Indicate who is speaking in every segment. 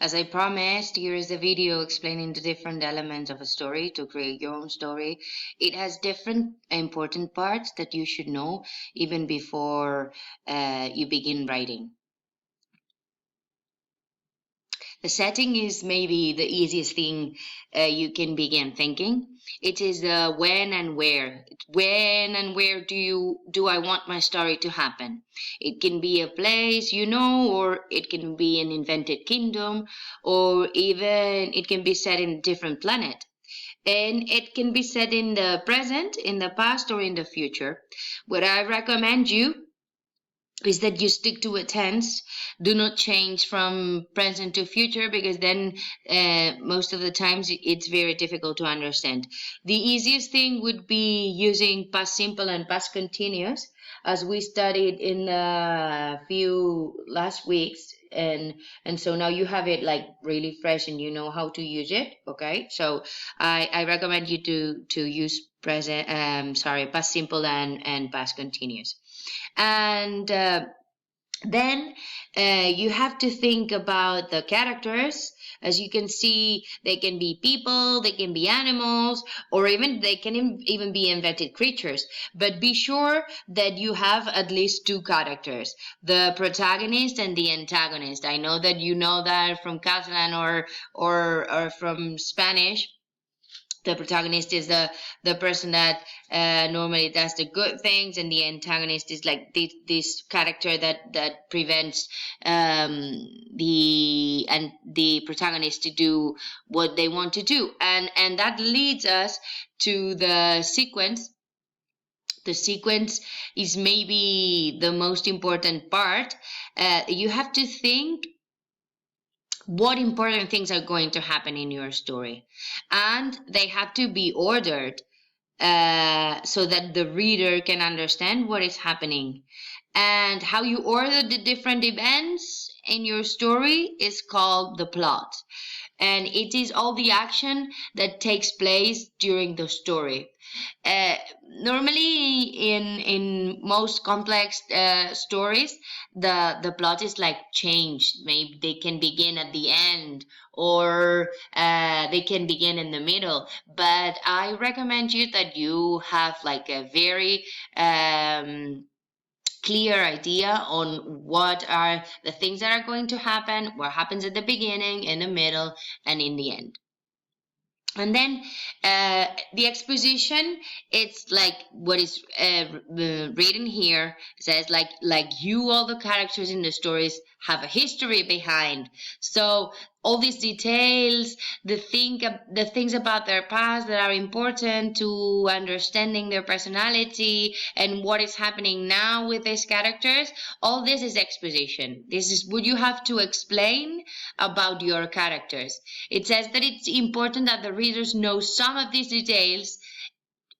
Speaker 1: As I promised, here is a video explaining the different elements of a story to create your own story. It has different important parts that you should know even before you begin writing. The setting is maybe the easiest thing you can begin thinking. It is the when and where. When and where do I want my story to happen? It can be a place, or it can be an invented kingdom, or even it can be set in a different planet. And it can be set in the present, in the past, or in the future. What I recommend you is that you stick to a tense. Do not change from present to future, because then most of the times it's very difficult to understand. The easiest thing would be using past simple and past continuous, as we studied in the few last weeks, and so now you have it like really fresh and you know how to use it. Okay, so I recommend you to use past simple and past continuous. And then you have to think about the characters. As you can see, they can be people, they can be animals, or even they can even be invented creatures. But be sure that you have at least two characters, the protagonist and the antagonist. I know that you know that from Catalan or from Spanish. The protagonist is the person that normally does the good things, and the antagonist is like this character that prevents the protagonist to do what they want to do, and that leads us to the sequence. The sequence is maybe the most important part. You have to think what important things are going to happen in your story, and they have to be ordered so that the reader can understand what is happening. And how you order the different events in your story is called the plot, and it is all the action that takes place during the story. Uh, Normally, in most complex stories, the plot is like changed. Maybe they can begin at the end, or they can begin in the middle. But I recommend you that you have like a very clear idea on what are the things that are going to happen, what happens at the beginning, in the middle, and in the end. And then the exposition, it's like what is written here. It says like you, all the characters in the stories have a history behind. So all these details, the things about their past that are important to understanding their personality and what is happening now with these characters, all this is exposition. This is what you have to explain about your characters. It says that it's important that the readers know some of these details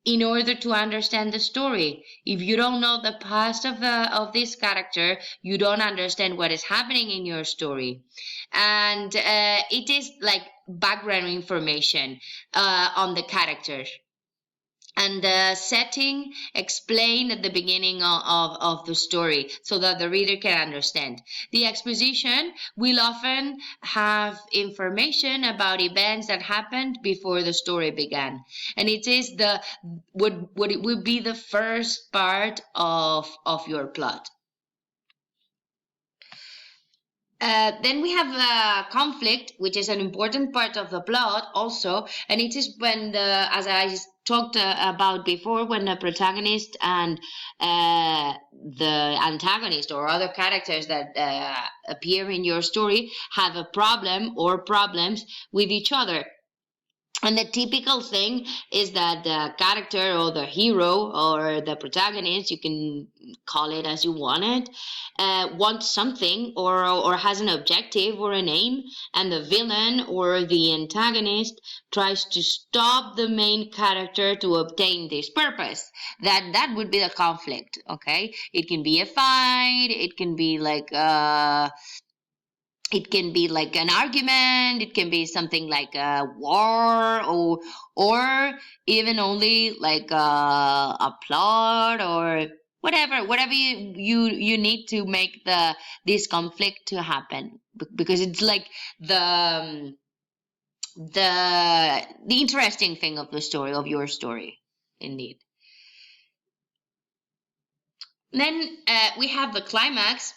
Speaker 1: in order to understand the story. If you don't know the past of this character, you don't understand what is happening in your story. And it is like background information on the characters, and the setting explained at the beginning of the story so that the reader can understand. The exposition will often have information about events that happened before the story began, and it is what it will be the first part of your plot. Then we have conflict, which is an important part of the plot also, and it is when as I talked about before, when the protagonist and the antagonist or other characters that appear in your story have a problem or problems with each other. And the typical thing is that the character or the hero or the protagonist, you can call it as you want it, wants something or has an objective or an aim, and the villain or the antagonist tries to stop the main character to obtain this purpose. That would be the conflict. Okay, it can be a fight. It can be like an argument, it can be something like a war, or even only like a plot, or whatever you need to make this conflict to happen, because it's like the interesting thing of the story, of your story, indeed. Then we have the climax.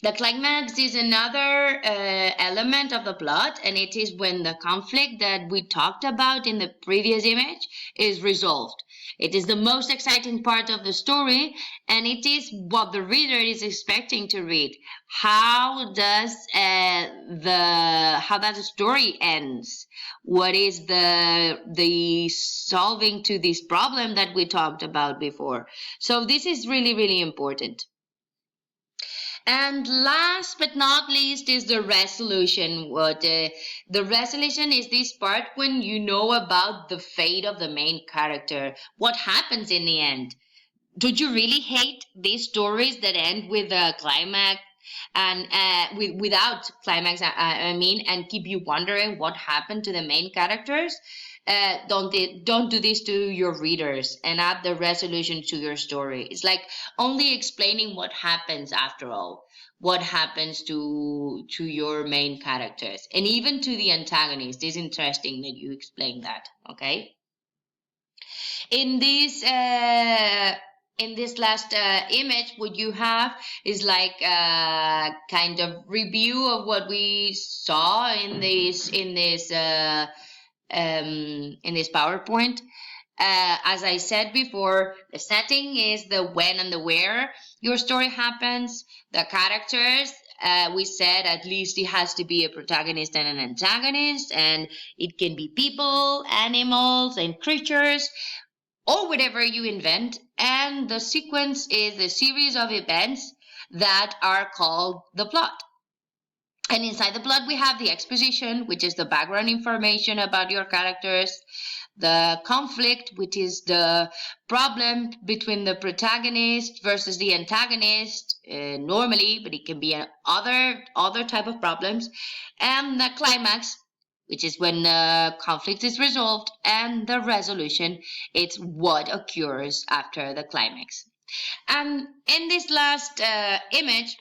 Speaker 1: The climax is another element of the plot, and it is when the conflict that we talked about in the previous image is resolved. It is the most exciting part of the story, and it is what the reader is expecting to read. How does the story ends? What is the solving to this problem that we talked about before? So this is really important. And last but not least is the resolution. The resolution is this part when you know about the fate of the main character. What happens in the end? Don't you really hate these stories that end with a climax and without climax? I mean, and keep you wondering what happened to the main characters. Don't do this to your readers and add the resolution to your story. It's like only explaining what happens after all, what happens to your main characters and even to the antagonist. It's interesting that you explain that. Okay. In this last image, what you have is like a kind of review of what we saw in this PowerPoint. As I said before, the setting is the when and the where your story happens. The characters, we said at least it has to be a protagonist and an antagonist, and it can be people, animals, and creatures, or whatever you invent. And the sequence is a series of events that are called the plot. And inside the plot, we have the exposition, which is the background information about your characters, the conflict, which is the problem between the protagonist versus the antagonist, normally, but it can be other type of problems, and the climax, which is when the conflict is resolved, and the resolution, it's what occurs after the climax. And in this last image,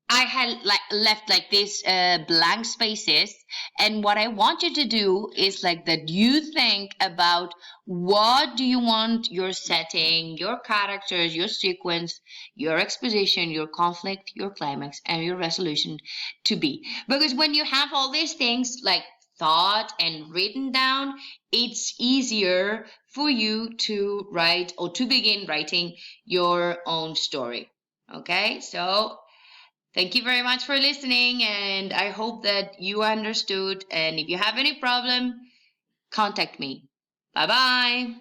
Speaker 1: I had left like this blank spaces, and what I want you to do is like that you think about what do you want your setting, your characters, your sequence, your exposition, your conflict, your climax, and your resolution to be. Because when you have all these things like thought and written down, it's easier for you to write or to begin writing your own story. Okay, so thank you very much for listening, and I hope that you understood. And if you have any problem, contact me. Bye bye.